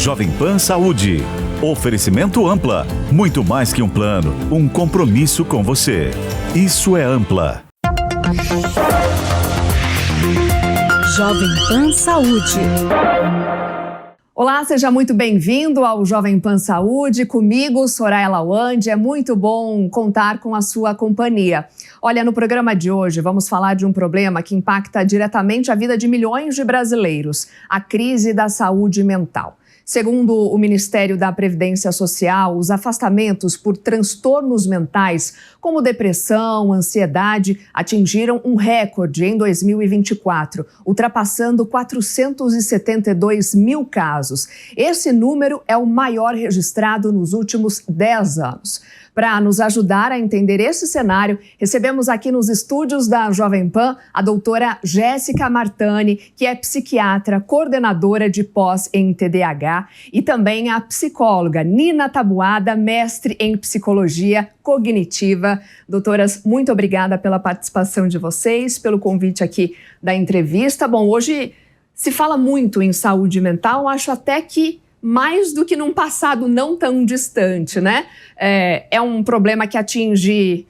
Jovem Pan Saúde. Oferecimento Ampla. Muito mais que um plano, um compromisso com você. Isso é Ampla. Jovem Pan Saúde. Olá, seja muito bem-vindo ao Jovem Pan Saúde. Comigo, Soraya Lawande. É muito bom contar com a sua companhia. Olha, no programa de hoje vamos falar de um problema que impacta diretamente a vida de milhões de brasileiros: a crise da saúde mental. Segundo o Ministério da Previdência Social, os afastamentos por transtornos mentais, como depressão, ansiedade, atingiram um recorde em 2024, ultrapassando 472 mil casos. Esse número é o maior registrado nos últimos 10 anos. Para nos ajudar a entender esse cenário, recebemos aqui nos estúdios da Jovem Pan a doutora Jéssica Martani, que é psiquiatra, coordenadora de pós em TDAH, e também a psicóloga Nina Taboada, mestre em psicologia cognitiva. Doutoras, muito obrigada pela participação de vocês, pelo convite aqui da entrevista. Bom, hoje se fala muito em saúde mental, acho até que mais do que num passado não tão distante, né? É um problema que atinge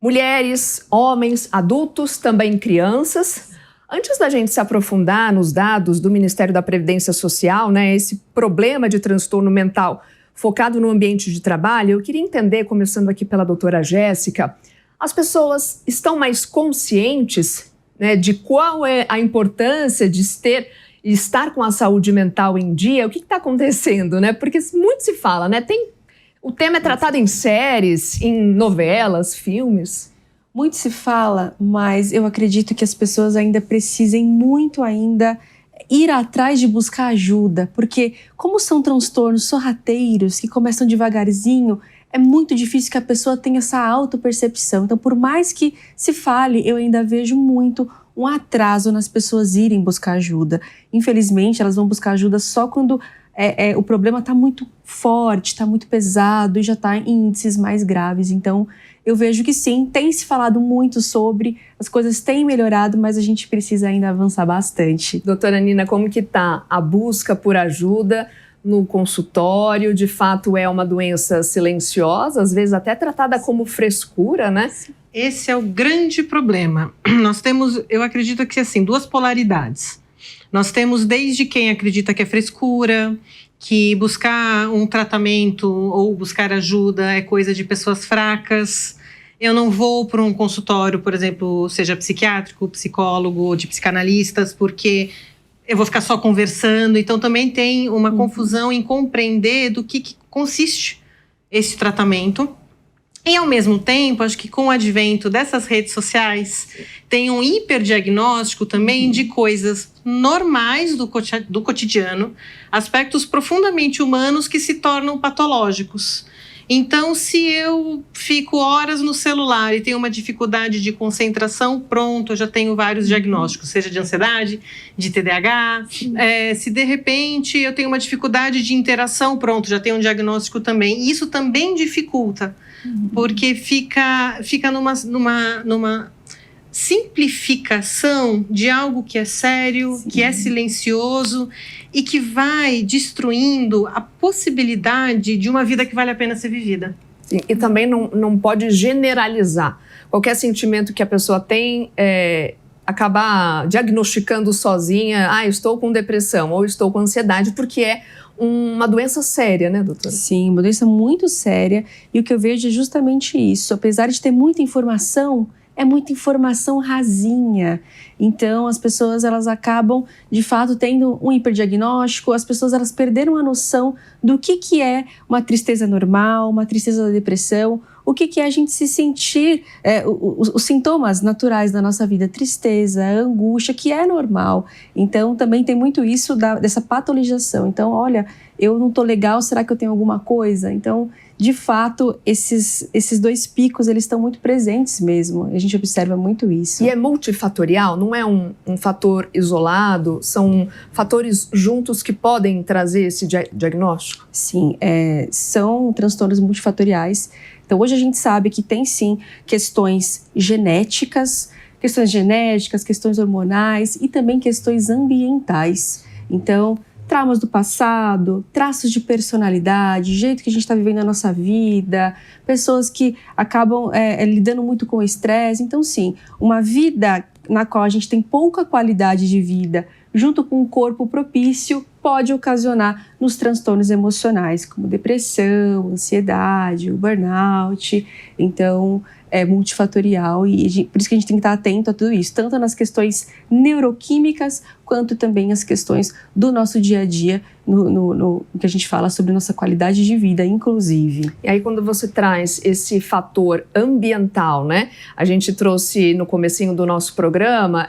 mulheres, homens, adultos, também crianças. Antes da gente se aprofundar nos dados do Ministério da Previdência Social, né, esse problema de transtorno mental focado no ambiente de trabalho, eu queria entender, começando aqui pela doutora Jéssica, as pessoas estão mais conscientes, né, de qual é a importância de estar com a saúde mental em dia? O que está acontecendo, né? Porque muito se fala, né? O tema é tratado em séries, em novelas, filmes. Muito se fala, mas eu acredito que as pessoas ainda precisem muito ainda ir atrás de buscar ajuda, porque como são transtornos sorrateiros que começam devagarzinho, é muito difícil que a pessoa tenha essa autopercepção. Então, por mais que se fale, eu ainda vejo muito um atraso nas pessoas irem buscar ajuda. Infelizmente, elas vão buscar ajuda só quando o problema está muito forte, está muito pesado e já está em índices mais graves. Então, eu vejo que sim, tem se falado muito sobre, as coisas têm melhorado, mas a gente precisa ainda avançar bastante. Doutora Nina, como que está a busca por ajuda no consultório? De fato, é uma doença silenciosa, às vezes até tratada como frescura, né? Esse é o grande problema. Nós temos, eu acredito que assim, duas polaridades. Nós temos desde quem acredita que é frescura, que buscar um tratamento ou buscar ajuda é coisa de pessoas fracas. Eu não vou para um consultório, por exemplo, seja psiquiátrico, psicólogo, de psicanalistas, porque eu vou ficar só conversando. Então também tem uma confusão em compreender do que consiste esse tratamento. E, ao mesmo tempo, acho que com o advento dessas redes sociais, tem um hiperdiagnóstico também de coisas normais do cotidiano, aspectos profundamente humanos que se tornam patológicos. Então, se eu fico horas no celular e tenho uma dificuldade de concentração, pronto, eu já tenho vários diagnósticos, seja de ansiedade, de TDAH. Se de repente eu tenho uma dificuldade de interação, pronto, já tenho um diagnóstico também. E isso também dificulta, porque fica numa simplificação de algo que é sério, sim, que é silencioso e que vai destruindo a possibilidade de uma vida que vale a pena ser vivida. Sim, e também não pode generalizar. Qualquer sentimento que a pessoa tem, acabar diagnosticando sozinha, estou com depressão ou estou com ansiedade, porque é uma doença séria, né, doutora? Sim, uma doença muito séria, e o que eu vejo é justamente isso. Apesar de ter muita informação, é muita informação rasinha. Então, as pessoas, elas acabam, de fato, tendo um hiperdiagnóstico. As pessoas, elas perderam a noção do que é uma tristeza normal, uma tristeza da depressão, o que é a gente se sentir, os sintomas naturais da nossa vida, tristeza, angústia, que é normal. Então, também tem muito isso dessa patologização. Então, olha, eu não tô legal, será que eu tenho alguma coisa? Então, de fato, esses dois picos, eles estão muito presentes mesmo. A gente observa muito isso. E é multifatorial? Não é um fator isolado? São fatores juntos que podem trazer esse diagnóstico? Sim, são transtornos multifatoriais. Então, hoje a gente sabe que tem, sim, questões genéticas, questões hormonais e também questões ambientais. Então, traumas do passado, traços de personalidade, jeito que a gente está vivendo a nossa vida, pessoas que acabam lidando muito com o estresse. Então, sim, uma vida na qual a gente tem pouca qualidade de vida, junto com um corpo propício, pode ocasionar nos transtornos emocionais, como depressão, ansiedade, o burnout. Então, é multifatorial e por isso que a gente tem que estar atento a tudo isso, tanto nas questões neuroquímicas, quanto também as questões do nosso dia a dia, no que a gente fala sobre nossa qualidade de vida, inclusive. E aí, quando você traz esse fator ambiental, né? A gente trouxe no comecinho do nosso programa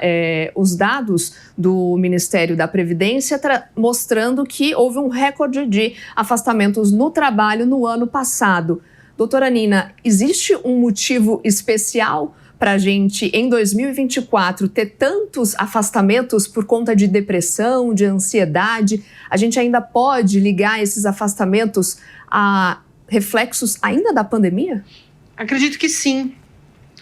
os dados do Ministério da Previdência mostrando que houve um recorde de afastamentos no trabalho no ano passado. Doutora Nina, existe um motivo especial para a gente, em 2024, ter tantos afastamentos por conta de depressão, de ansiedade? A gente ainda pode ligar esses afastamentos a reflexos ainda da pandemia? Acredito que sim.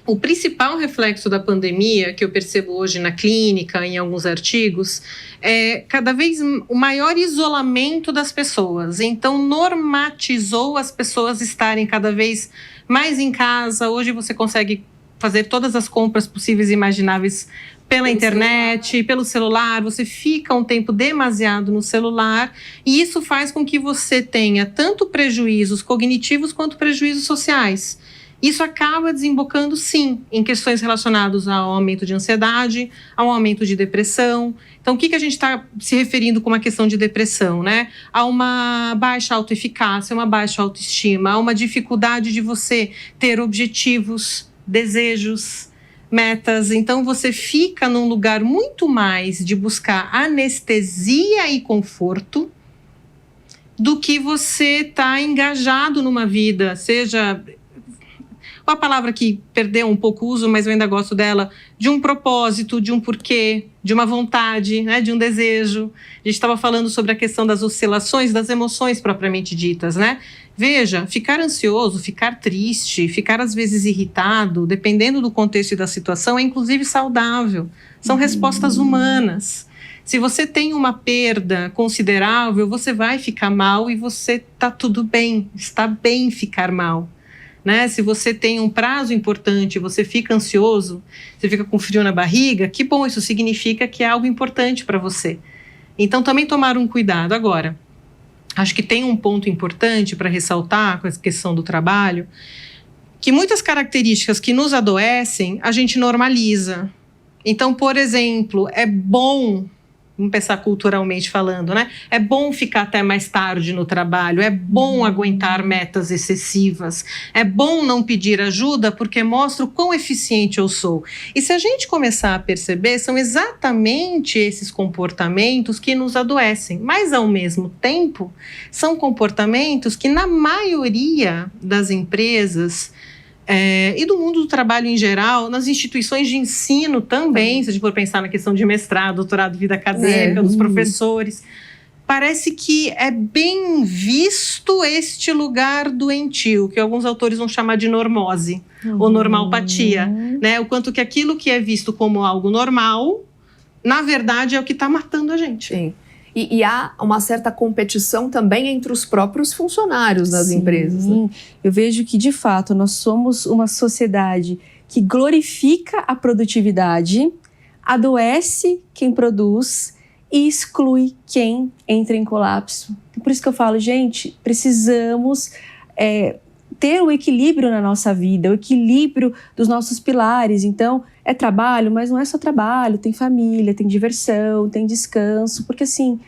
O principal reflexo da pandemia, que eu percebo hoje na clínica, em alguns artigos, é cada vez o maior isolamento das pessoas. Então, normatizou as pessoas estarem cada vez mais em casa. Hoje você consegue fazer todas as compras possíveis e imagináveis pela internet, pelo celular. Você fica um tempo demasiado no celular e isso faz com que você tenha tanto prejuízos cognitivos quanto prejuízos sociais. Isso acaba desembocando, sim, em questões relacionadas ao aumento de ansiedade, ao aumento de depressão. Então, o que a gente está se referindo com uma questão de depressão, né? Há uma baixa autoeficácia, uma baixa autoestima, há uma dificuldade de você ter objetivos, desejos, metas. Então, você fica num lugar muito mais de buscar anestesia e conforto do que você está engajado numa vida, seja... Uma palavra que perdeu um pouco o uso, mas eu ainda gosto dela, de um propósito, de um porquê, de uma vontade, né, de um desejo. A gente estava falando sobre a questão das oscilações, das emoções propriamente ditas, né? Veja, ficar ansioso, ficar triste, ficar às vezes irritado, dependendo do contexto e da situação, é inclusive saudável. São respostas humanas. Se você tem uma perda considerável, você vai ficar mal e você está tudo bem, está bem ficar mal. Né? Se você tem um prazo importante, você fica ansioso, você fica com frio na barriga, que bom, isso significa que é algo importante para você. Então, também tomar um cuidado. Agora, acho que tem um ponto importante para ressaltar com essa questão do trabalho, que muitas características que nos adoecem, a gente normaliza. Então, por exemplo, é bom... Vamos pensar culturalmente falando, né? É bom ficar até mais tarde no trabalho, é bom aguentar metas excessivas, é bom não pedir ajuda porque mostra o quão eficiente eu sou. E se a gente começar a perceber, são exatamente esses comportamentos que nos adoecem, mas ao mesmo tempo, são comportamentos que na maioria das empresas... e do mundo do trabalho em geral, nas instituições de ensino também, se a gente for pensar na questão de mestrado, doutorado, vida acadêmica, dos professores, parece que é bem visto este lugar doentio, que alguns autores vão chamar de normose, ou normalpatia, né? O quanto que aquilo que é visto como algo normal, na verdade é o que está matando a gente. Sim. E há uma certa competição também entre os próprios funcionários das empresas. Né? Eu vejo que, de fato, nós somos uma sociedade que glorifica a produtividade, adoece quem produz e exclui quem entra em colapso. Por isso que eu falo, gente, precisamos ter o equilíbrio na nossa vida, o equilíbrio dos nossos pilares. Então, é trabalho, mas não é só trabalho, tem família, tem diversão, tem descanso, porque assim,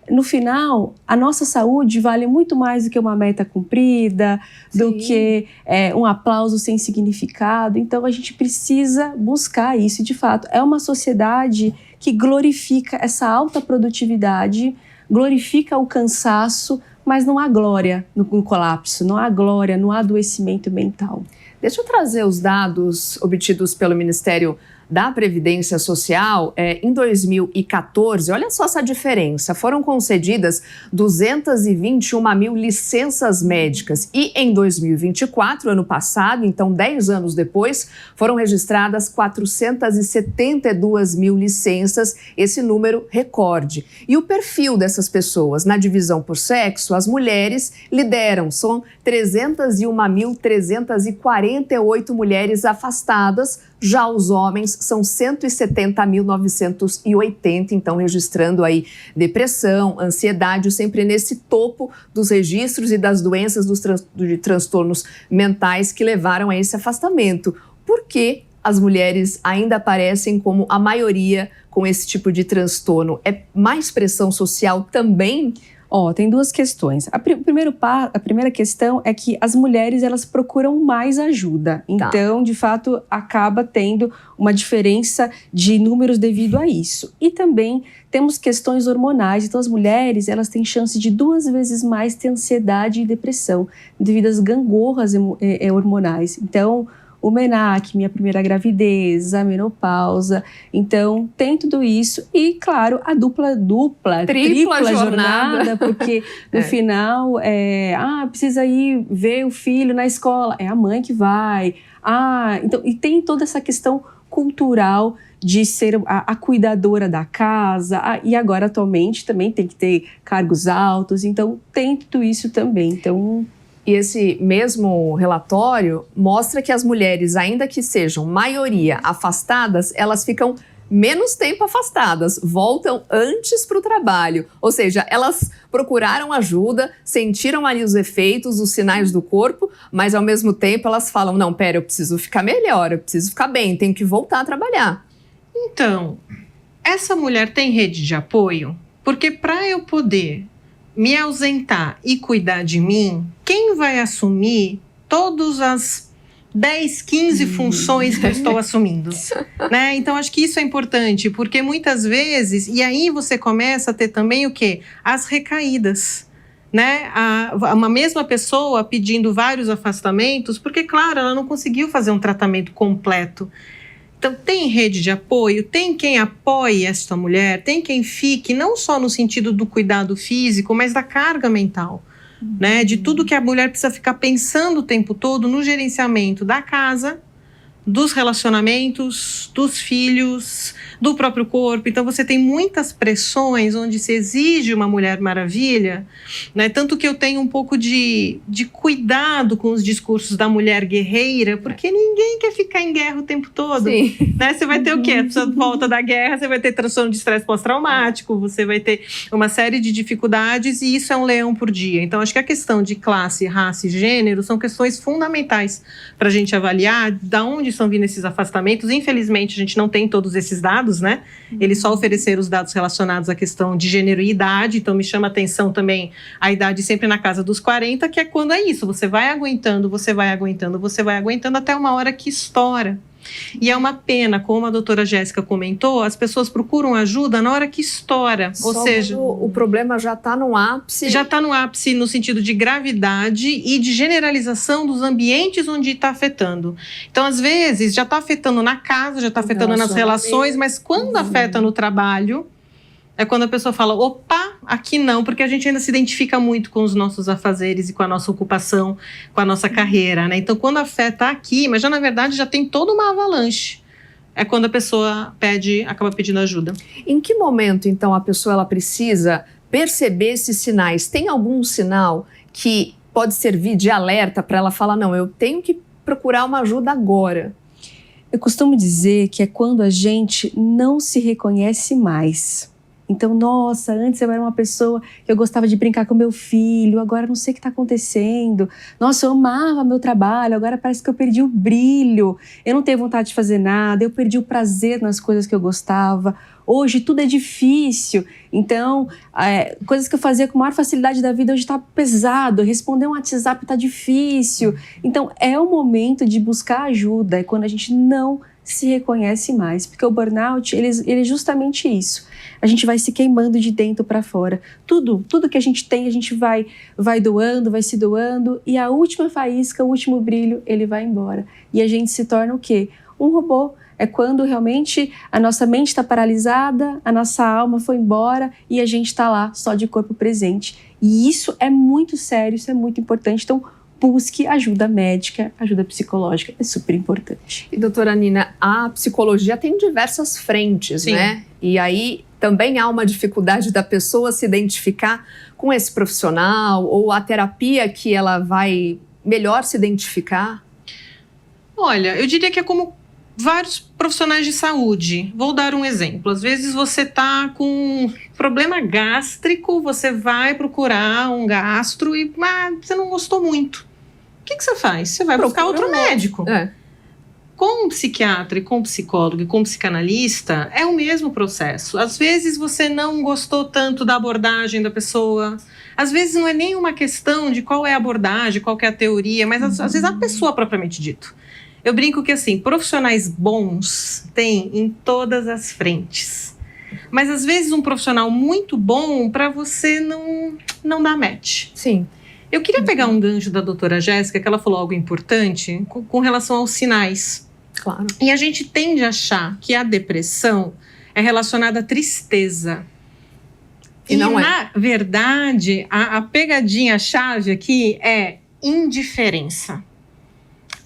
no final, a nossa saúde vale muito mais do que uma meta cumprida, do que um aplauso sem significado. Então, a gente precisa buscar isso. E, de fato, é uma sociedade que glorifica essa alta produtividade, glorifica o cansaço, mas não há glória no colapso, não há glória no adoecimento mental. Deixa eu trazer os dados obtidos pelo Ministério da Previdência Social, em 2014, olha só essa diferença, foram concedidas 221 mil licenças médicas e em 2024, ano passado, então 10 anos depois, foram registradas 472 mil licenças, esse número recorde. E o perfil dessas pessoas na divisão por sexo, as mulheres lideram, são 301.348 mulheres afastadas, já os homens são 170.980, então registrando aí depressão, ansiedade, sempre nesse topo dos registros e das doenças de transtornos mentais que levaram a esse afastamento. Por que as mulheres ainda aparecem como a maioria com esse tipo de transtorno? É mais pressão social também? Tem duas questões. A primeira questão é que as mulheres, elas procuram mais ajuda. Então, de fato, acaba tendo uma diferença de números devido a isso. E também temos questões hormonais. Então, as mulheres, elas têm chance de 2 vezes mais ter ansiedade e depressão devido às gangorras hormonais. Então, o MENAC, minha primeira gravidez, a menopausa. Então, tem tudo isso. E, claro, a tripla jornada, porque no final, precisa ir ver o filho na escola. É a mãe que vai. Então, e tem toda essa questão cultural de ser a cuidadora da casa. E agora, atualmente, também tem que ter cargos altos. Então, tem tudo isso também. Então... E esse mesmo relatório mostra que as mulheres, ainda que sejam maioria afastadas, elas ficam menos tempo afastadas, voltam antes para o trabalho. Ou seja, elas procuraram ajuda, sentiram ali os efeitos, os sinais do corpo, mas ao mesmo tempo elas falam, não, pera, eu preciso ficar melhor, eu preciso ficar bem, tenho que voltar a trabalhar. Então, essa mulher tem rede de apoio? Porque para eu poder me ausentar e cuidar de mim, quem vai assumir todas as 10, 15 funções que eu estou assumindo? Né? Então, acho que isso é importante, porque muitas vezes, e aí você começa a ter também o quê? As recaídas. Né? Uma mesma pessoa pedindo vários afastamentos, porque, claro, ela não conseguiu fazer um tratamento completo. Então, tem rede de apoio, tem quem apoie esta mulher, tem quem fique, não só no sentido do cuidado físico, mas da carga mental, né? De tudo que a mulher precisa ficar pensando o tempo todo no gerenciamento da casa, dos relacionamentos, dos filhos, do próprio corpo. Então, você tem muitas pressões onde se exige uma Mulher Maravilha, né? Tanto que eu tenho um pouco de cuidado com os discursos da mulher guerreira, porque ninguém quer ficar em guerra o tempo todo. Né? Você vai ter o quê? A volta da guerra, você vai ter transtorno de estresse pós-traumático, você vai ter uma série de dificuldades, e isso é um leão por dia. Então, acho que a questão de classe, raça e gênero são questões fundamentais para a gente avaliar da onde estão vindo esses afastamentos. Infelizmente, a gente não tem todos esses dados, né? Eles só ofereceram os dados relacionados à questão de gênero e idade, então me chama a atenção também a idade sempre na casa dos 40, que é quando é isso, você vai aguentando até uma hora que estoura. E é uma pena, como a doutora Jéssica comentou, as pessoas procuram ajuda na hora que estoura. Ou seja, o problema já está no ápice. Já está no ápice no sentido de gravidade e de generalização dos ambientes onde está afetando. Então, às vezes, já está afetando na casa, já está afetando nas relações, mas quando afeta no trabalho, é quando a pessoa fala, opa, aqui não, porque a gente ainda se identifica muito com os nossos afazeres e com a nossa ocupação, com a nossa carreira, né? Então, quando afeta aqui, mas já na verdade já tem toda uma avalanche, é quando a pessoa acaba pedindo ajuda. Em que momento, então, a pessoa ela precisa perceber esses sinais? Tem algum sinal que pode servir de alerta para ela falar, não, eu tenho que procurar uma ajuda agora? Eu costumo dizer que é quando a gente não se reconhece mais. Então, nossa, antes eu era uma pessoa que eu gostava de brincar com meu filho, agora não sei o que está acontecendo. Nossa, eu amava meu trabalho, agora parece que eu perdi o brilho. Eu não tenho vontade de fazer nada, eu perdi o prazer nas coisas que eu gostava. Hoje tudo é difícil. Então, coisas que eu fazia com maior facilidade da vida, hoje está pesado. Responder um WhatsApp está difícil. Então, é o momento de buscar ajuda, é quando a gente não se reconhece mais. Porque o burnout, ele é justamente isso. A gente vai se queimando de dentro para fora. Tudo que a gente tem, a gente vai doando, vai se doando, e a última faísca, o último brilho, ele vai embora. E a gente se torna o quê? Um robô. É quando realmente a nossa mente está paralisada, a nossa alma foi embora e a gente está lá só de corpo presente. E isso é muito sério, isso é muito importante. Então, busque ajuda médica, ajuda psicológica, é super importante. E doutora Nina, a psicologia tem diversas frentes, Sim. né? E aí também há uma dificuldade da pessoa se identificar com esse profissional ou a terapia que ela vai melhor se identificar? Olha, eu diria que é como vários profissionais de saúde. Vou dar um exemplo. Às vezes você está com problema gástrico, você vai procurar um gastro e você não gostou muito. O que você faz? Você vai buscar outro médico. Com um psiquiatra e com um psicólogo e com um psicanalista, é o mesmo processo. Às vezes você não gostou tanto da abordagem da pessoa. Às vezes não é nem uma questão de qual é a abordagem, qual é a teoria, mas às vezes a pessoa propriamente dito. Eu brinco que, assim, profissionais bons tem em todas as frentes. Mas às vezes um profissional muito bom, para você não dá match. Sim. Eu queria pegar um gancho da doutora Jéssica, que ela falou algo importante com relação aos sinais. Claro. E a gente tende a achar que a depressão é relacionada à tristeza. E não é. Na verdade, a pegadinha, a chave aqui é indiferença.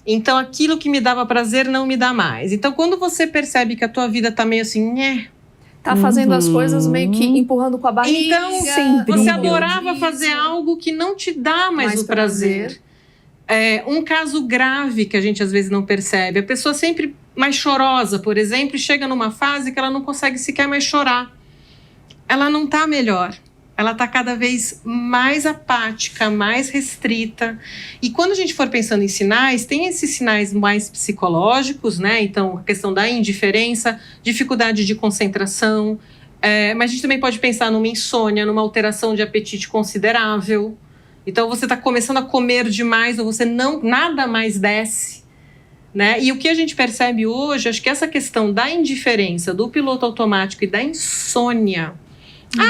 Então, aquilo que me dava prazer não me dá mais. Então, quando você percebe que a tua vida tá meio assim, Tá fazendo as coisas meio que empurrando com a barriga. então, sempre você um adorava disso. fazer algo que não te dá mais o prazer. prazer. Um caso grave que a gente às vezes não percebe. A pessoa sempre mais chorosa, por exemplo, e chega numa fase que ela não consegue sequer mais chorar. Ela não tá melhor. Ela tá cada vez mais apática, mais restrita. E quando a gente for pensando em sinais, tem esses sinais mais psicológicos, né? Então, a questão da indiferença, dificuldade de concentração. Mas a gente também pode pensar numa insônia, numa alteração de apetite considerável. Então, você está começando a comer demais ou você nada mais desce. Né? E o que a gente percebe hoje, acho que essa questão da indiferença, do piloto automático e da insônia.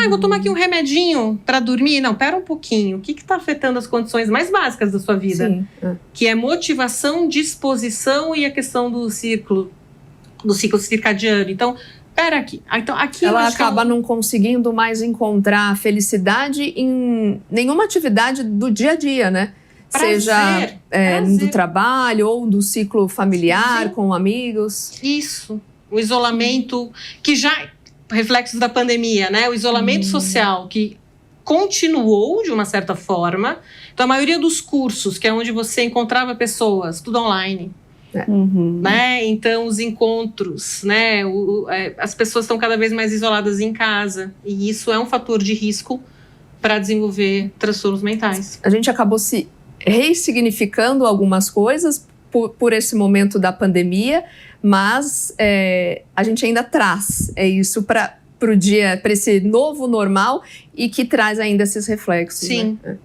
Eu vou tomar aqui um remedinho para dormir. Não, pera um pouquinho. O que está afetando as condições mais básicas da sua vida? Sim. Que é motivação, disposição e a questão do ciclo circadiano. Então, pera aqui. Então, aqui ela acaba não conseguindo mais encontrar felicidade em nenhuma atividade do dia a dia, né? Prazer, Seja prazer. do trabalho ou do ciclo familiar, Sim. com amigos. Isso. O isolamento, que já... reflexos da pandemia, né? O isolamento social que continuou de uma certa forma. Então, a maioria dos cursos, que é onde você encontrava pessoas, tudo online. Né? Então, os encontros, né? As pessoas estão cada vez mais isoladas em casa. E isso é um fator de risco para desenvolver transtornos mentais. A gente acabou se ressignificando algumas coisas por esse momento da pandemia, mas a gente ainda traz isso para esse novo normal e que traz ainda esses reflexos. Sim. Né?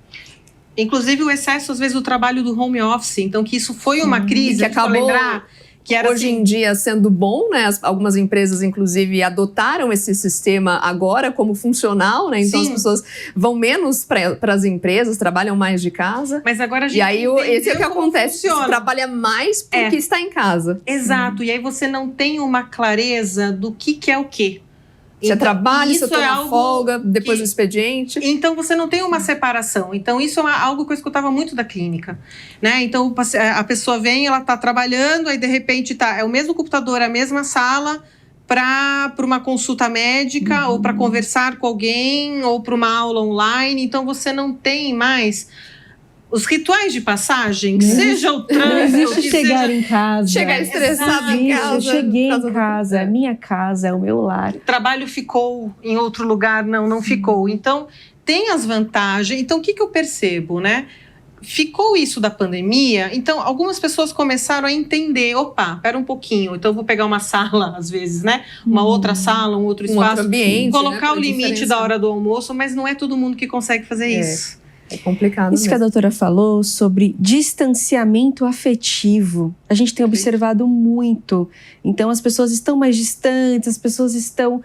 Inclusive o excesso, às vezes, do trabalho do home office. Então, que isso foi uma crise, que acabou lembrar, que era hoje em dia sendo bom, né? Algumas empresas, inclusive, adotaram esse sistema agora como funcional, né? Então, Sim. as pessoas vão menos para as empresas, trabalham mais de casa. Mas agora a gente E aí, esse é o que acontece. Você funciona. trabalha mais porque está em casa. Exato, e aí você não tem uma clareza do que é o quê. Você trabalha, você isso é toma algo folga, depois que- do expediente. Então você não tem uma separação. Então isso é algo que eu escutava muito da clínica, né? Então a pessoa vem, ela tá trabalhando, aí de repente é o mesmo computador, a mesma sala para uma consulta médica ou para conversar com alguém ou para uma aula online. Então você não tem mais os rituais de passagem, que seja o trânsito, Deixa eu que chegar seja em casa. Chegar estressado em Isso, casa. eu cheguei por causa em do- casa, é minha casa, é o meu lar. o trabalho ficou em outro lugar, não ficou. Então, tem as vantagens. Então, o que eu percebo, né? Ficou isso da pandemia, então algumas pessoas começaram a entender, pera um pouquinho, então eu vou pegar uma sala, às vezes, né? Uma outra sala, um outro Um espaço, outro ambiente, colocar né, o pra limite diferenciar. da hora do almoço, mas não é todo mundo que consegue fazer isso. É complicado Isso que a mesmo. doutora falou sobre distanciamento afetivo, a gente tem observado muito. Então, as pessoas estão mais distantes, as pessoas estão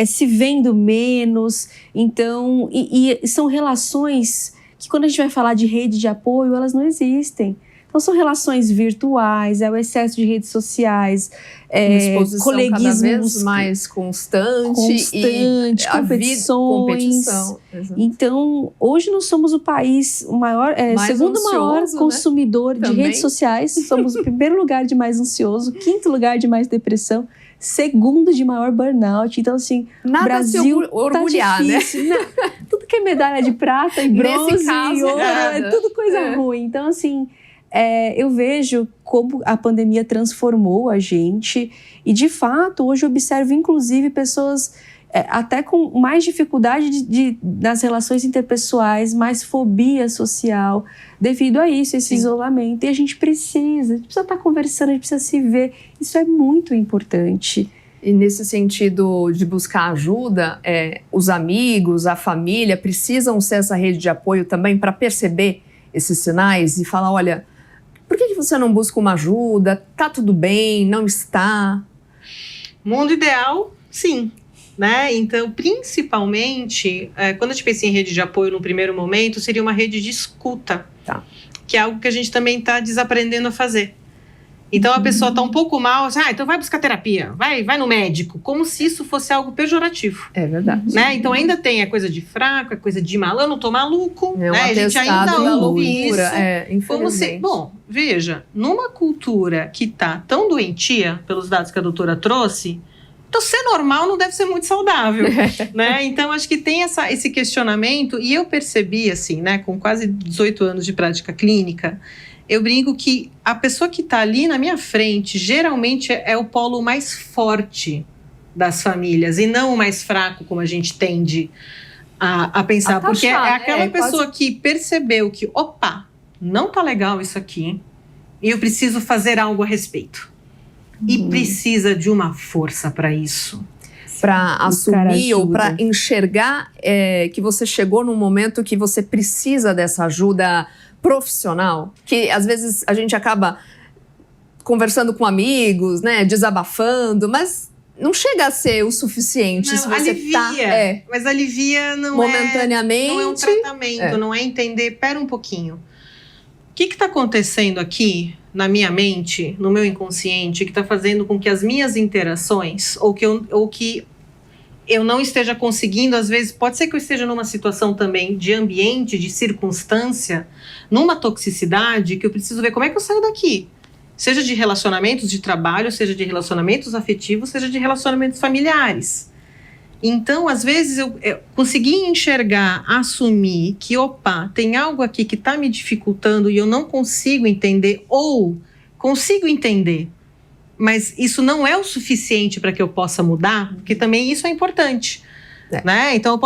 se vendo menos. Então, e são relações que, quando a gente vai falar de rede de apoio, elas não existem. Então, são relações virtuais, é o excesso de redes sociais, uma exposição coleguismo cada vez mais constante e a competição. Então, hoje nós somos o país maior, segundo ansioso, maior consumidor de redes sociais. Somos o primeiro lugar de mais ansioso, quinto lugar de mais depressão, segundo de maior burnout. Então, assim, nada Brasil se orgulhar, tá difícil, né? Tudo que é medalha de prata e bronze e ouro, é tudo coisa ruim. Então, assim, eu vejo como a pandemia transformou a gente e, de fato, hoje eu observo, inclusive, pessoas até com mais dificuldade nas relações interpessoais, mais fobia social, devido a isso, esse isolamento. E a gente precisa estar conversando, a gente precisa se ver. Isso é muito importante. E nesse sentido de buscar ajuda, os amigos, a família precisam ser essa rede de apoio também para perceber esses sinais e falar, olha, por que você não busca uma ajuda? Tá tudo bem? Não está? Mundo ideal, sim. Né? Então, principalmente, quando a gente pensa em rede de apoio no primeiro momento, seria uma rede de escuta, que é algo que a gente também está desaprendendo a fazer. Então, a pessoa está um pouco mal, assim, então vai buscar terapia, vai no médico, como se isso fosse algo pejorativo. É verdade. Né? Então, ainda tem a coisa de fraco, a coisa de malandro, eu não tô maluco, né? A gente ainda ouve isso. Infelizmente. Bom, veja, numa cultura que está tão doentia, pelos dados que a doutora trouxe, então, ser normal não deve ser muito saudável, né? Então, acho que tem esse questionamento. E eu percebi, assim, né? Com quase 18 anos de prática clínica, eu brinco que a pessoa que está ali na minha frente, geralmente é o polo mais forte das famílias e não o mais fraco, como a gente tende a pensar. Porque é aquela pessoa que percebeu que, opa, não tá legal isso aqui e eu preciso fazer algo a respeito. E precisa de uma força para isso. Para assumir ou para enxergar que você chegou num momento que você precisa dessa ajuda profissional. Que às vezes a gente acaba conversando com amigos, né, desabafando, mas não chega a ser o suficiente. Não, se você alivia, mas alivia momentaneamente. Não é um tratamento, não é entender, pera um pouquinho. O que está acontecendo aqui na minha mente, no meu inconsciente, que está fazendo com que as minhas interações, ou que eu não esteja conseguindo, às vezes, pode ser que eu esteja numa situação também de ambiente, de circunstância, numa toxicidade, que eu preciso ver como é que eu saio daqui. Seja de relacionamentos de trabalho, seja de relacionamentos afetivos, seja de relacionamentos familiares. Então, às vezes, eu consegui enxergar, assumir que, opa, tem algo aqui que está me dificultando e eu não consigo entender, ou consigo entender, mas isso não é o suficiente para que eu possa mudar, porque também isso é importante. Né? Então,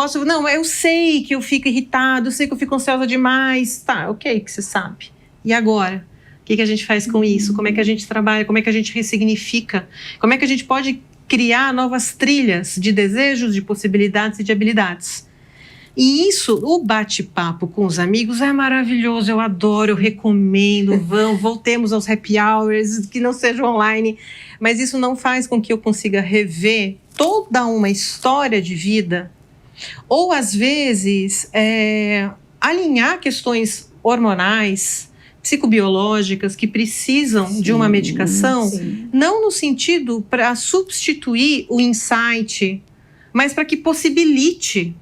eu sei que eu fico irritado, eu sei que eu fico ansiosa demais. Tá, ok, que você sabe. E agora? O que a gente faz com isso? Como é que a gente trabalha? Como é que a gente ressignifica? Como é que a gente pode criar novas trilhas de desejos, de possibilidades e de habilidades? E isso, o bate-papo com os amigos é maravilhoso, eu adoro, eu recomendo, voltemos aos happy hours, que não seja online, mas isso não faz com que eu consiga rever toda uma história de vida, ou às vezes alinhar questões hormonais, psicobiológicas que precisam de uma medicação, não no sentido para substituir o insight, mas para que possibilite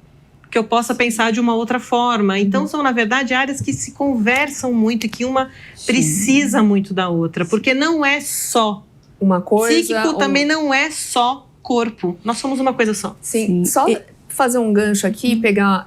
que eu possa pensar de uma outra forma. Então, são, na verdade, áreas que se conversam muito e que uma precisa muito da outra, porque não é só uma coisa. Psíquico também não é só corpo. Nós somos uma coisa só. Sim. Só fazer um gancho aqui e pegar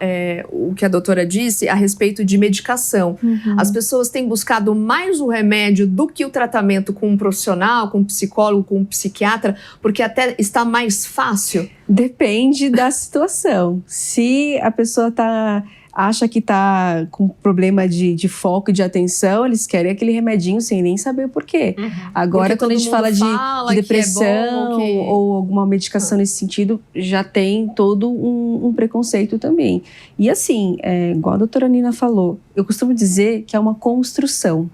o que a doutora disse a respeito de medicação. As pessoas têm buscado mais o remédio do que o tratamento com um profissional, com um psicólogo, com um psiquiatra, porque até está mais fácil. Depende da situação. Se a pessoa acha que está com problema de foco e de atenção, eles querem aquele remedinho sem nem saber o porquê. Agora, quando a gente fala de depressão ou alguma medicação nesse sentido, já tem todo um preconceito também. E assim, igual a doutora Nina falou, eu costumo dizer que é uma construção.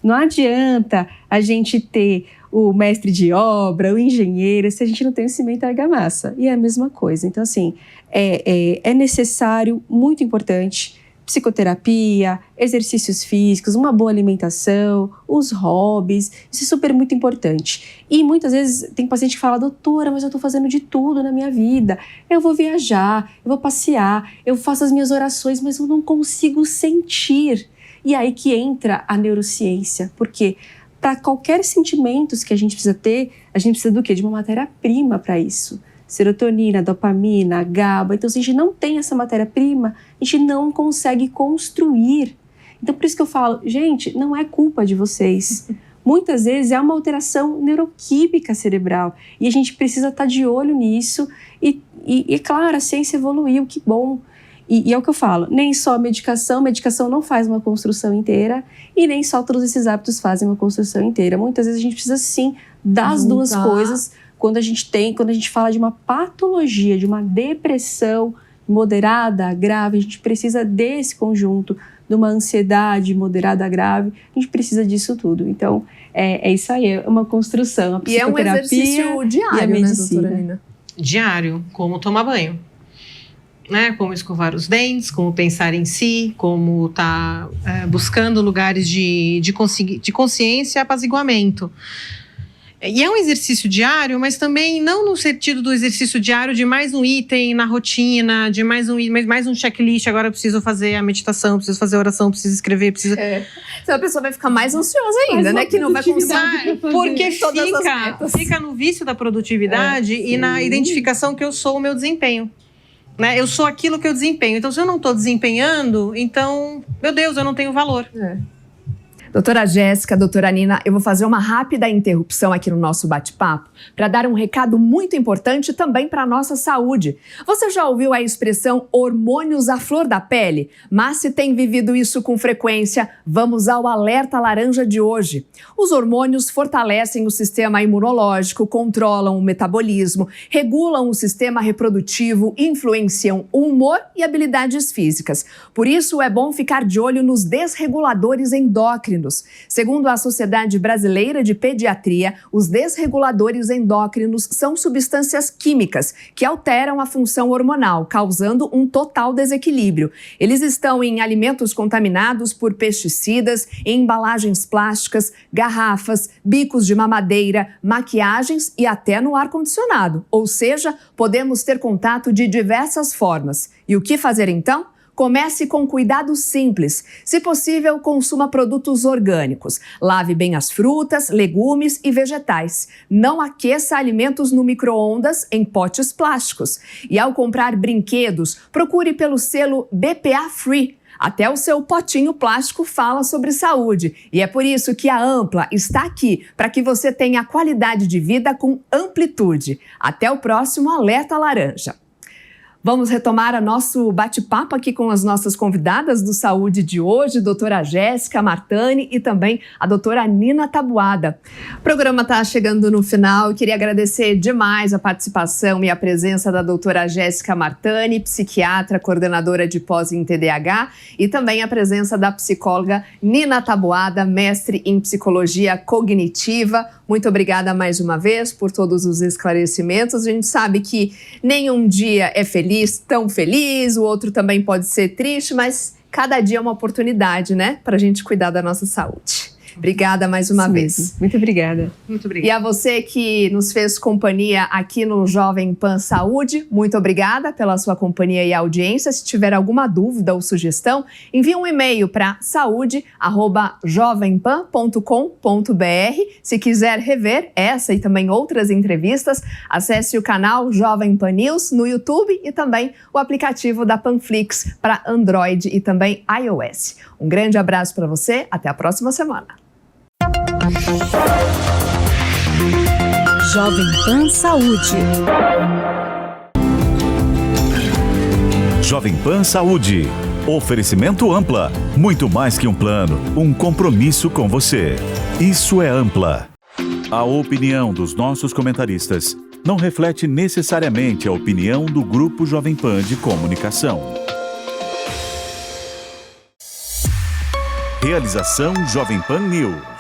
Não adianta a gente ter o mestre de obra, o engenheiro, se a gente não tem o cimento e a argamassa. E é a mesma coisa. Então, assim, é necessário, muito importante, psicoterapia, exercícios físicos, uma boa alimentação, os hobbies, isso é super muito importante. E muitas vezes tem paciente que fala, doutora, mas eu estou fazendo de tudo na minha vida, eu vou viajar, eu vou passear, eu faço as minhas orações, mas eu não consigo sentir. E aí que entra a neurociência, porque para qualquer sentimento que a gente precisa ter, a gente precisa do quê? De uma matéria-prima para isso. Serotonina, dopamina, GABA. Então, se a gente não tem essa matéria-prima, a gente não consegue construir. Então, por isso que eu falo, gente, não é culpa de vocês. Muitas vezes é uma alteração neuroquímica cerebral e a gente precisa estar de olho nisso. E claro, a ciência evoluiu, que bom. E é o que eu falo, nem só medicação não faz uma construção inteira e nem só todos esses hábitos fazem uma construção inteira. Muitas vezes a gente precisa sim das duas coisas. Quando a gente fala de uma patologia, de uma depressão moderada, grave, a gente precisa desse conjunto, de uma ansiedade moderada, grave, a gente precisa disso tudo. Então, é isso aí, é uma construção, a psicoterapia. E é um exercício diário, e a medicina. Doutora Nina? Diário, como tomar banho. Né, como escovar os dentes, como pensar em si, como estar buscando lugares de consciência e apaziguamento. E é um exercício diário, mas também não no sentido do exercício diário de mais um item na rotina, de mais um checklist, agora eu preciso fazer a meditação, preciso fazer a oração, preciso escrever, preciso... Então a pessoa vai ficar mais ansiosa ainda, né? Que não vai conseguir. Porque fica no vício da produtividade e na identificação que eu sou o meu desempenho. Né? Eu sou aquilo que eu desempenho. Então, se eu não estou desempenhando, então, meu Deus, eu não tenho valor. Doutora Jéssica, doutora Nina, eu vou fazer uma rápida interrupção aqui no nosso bate-papo para dar um recado muito importante também para a nossa saúde. Você já ouviu a expressão hormônios à flor da pele? Mas se tem vivido isso com frequência, vamos ao alerta laranja de hoje. Os hormônios fortalecem o sistema imunológico, controlam o metabolismo, regulam o sistema reprodutivo, influenciam o humor e habilidades físicas. Por isso, é bom ficar de olho nos desreguladores endócrinos. Segundo a Sociedade Brasileira de Pediatria, os desreguladores endócrinos são substâncias químicas que alteram a função hormonal, causando um total desequilíbrio. Eles estão em alimentos contaminados por pesticidas, em embalagens plásticas, garrafas, bicos de mamadeira, maquiagens e até no ar-condicionado. Ou seja, podemos ter contato de diversas formas. E o que fazer então? Comece com cuidados simples. Se possível, consuma produtos orgânicos. Lave bem as frutas, legumes e vegetais. Não aqueça alimentos no micro-ondas em potes plásticos. E ao comprar brinquedos, procure pelo selo BPA Free. Até o seu potinho plástico fala sobre saúde. E é por isso que a Ampla está aqui, para que você tenha qualidade de vida com amplitude. Até o próximo Alerta Laranja. Vamos retomar o nosso bate-papo aqui com as nossas convidadas do Saúde de hoje, doutora Jéssica Martani e também a doutora Nina Taboada. O programa está chegando no final e queria agradecer demais a participação e a presença da doutora Jéssica Martani, psiquiatra, coordenadora de pós em TDAH, e também a presença da psicóloga Nina Taboada, mestre em psicologia cognitiva. Muito obrigada mais uma vez por todos os esclarecimentos. A gente sabe que nenhum dia é tão feliz, o outro também pode ser triste, mas cada dia é uma oportunidade, né? Para a gente cuidar da nossa saúde. Obrigada mais uma vez. Muito obrigada. Muito obrigada. E a você que nos fez companhia aqui no Jovem Pan Saúde, muito obrigada pela sua companhia e audiência. Se tiver alguma dúvida ou sugestão, envie um e-mail para saude@jovempan.com.br. Se quiser rever essa e também outras entrevistas, acesse o canal Jovem Pan News no YouTube e também o aplicativo da Panflix para Android e também iOS. Um grande abraço para você, até a próxima semana. Jovem Pan Saúde. Jovem Pan Saúde. Oferecimento Ampla. Muito mais que um plano, um compromisso com você. Isso é Ampla. A opinião dos nossos comentaristas não reflete necessariamente a opinião do Grupo Jovem Pan de Comunicação. Realização Jovem Pan News.